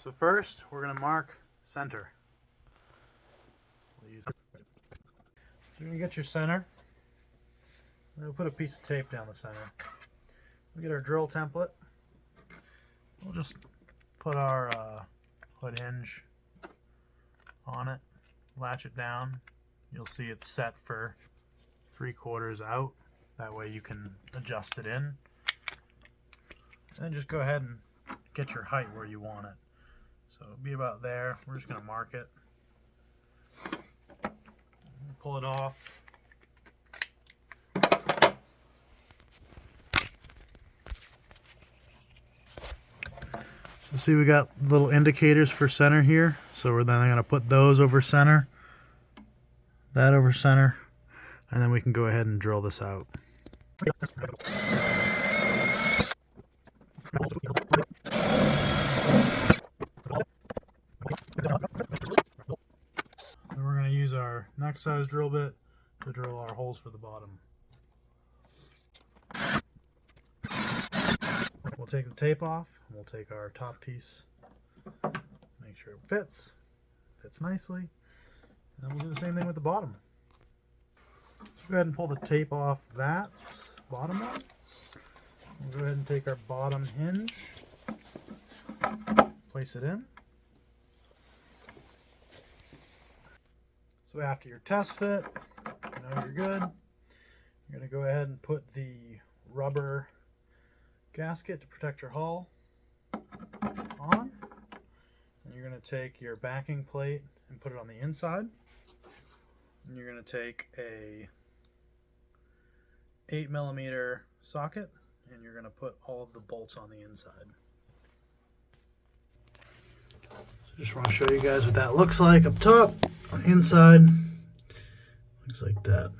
So first, we're going to mark center. So you're going to get your center. Then we'll put a piece of tape down the center. We'll get our drill template. We'll just put our hood hinge on it, latch it down. You'll see it's set for 3/4 out. That way you can adjust it in. And then just go ahead and get your height where you want it. So it'll be about there. We're just going to mark it. Pull it off. So see, we got little indicators for center here. So we're then going to put those over center, that over center, and then we can go ahead and drill this out. Then we're going to use our next size drill bit to drill our holes for the bottom. We'll take the tape off, and we'll take our top piece, make sure it fits nicely, and then we'll do the same thing with the bottom. So go ahead and pull the tape off that bottom one. We'll go ahead and take our bottom hinge, place it in. So after your test fit, you know you're good. You're going to go ahead and put the rubber gasket to protect your hull on. And you're going to take your backing plate and put it on the inside. And you're going to take a 8mm socket and you're going to put all of the bolts on the inside. So just want to show you guys what that looks like up top. On the inside, looks like that.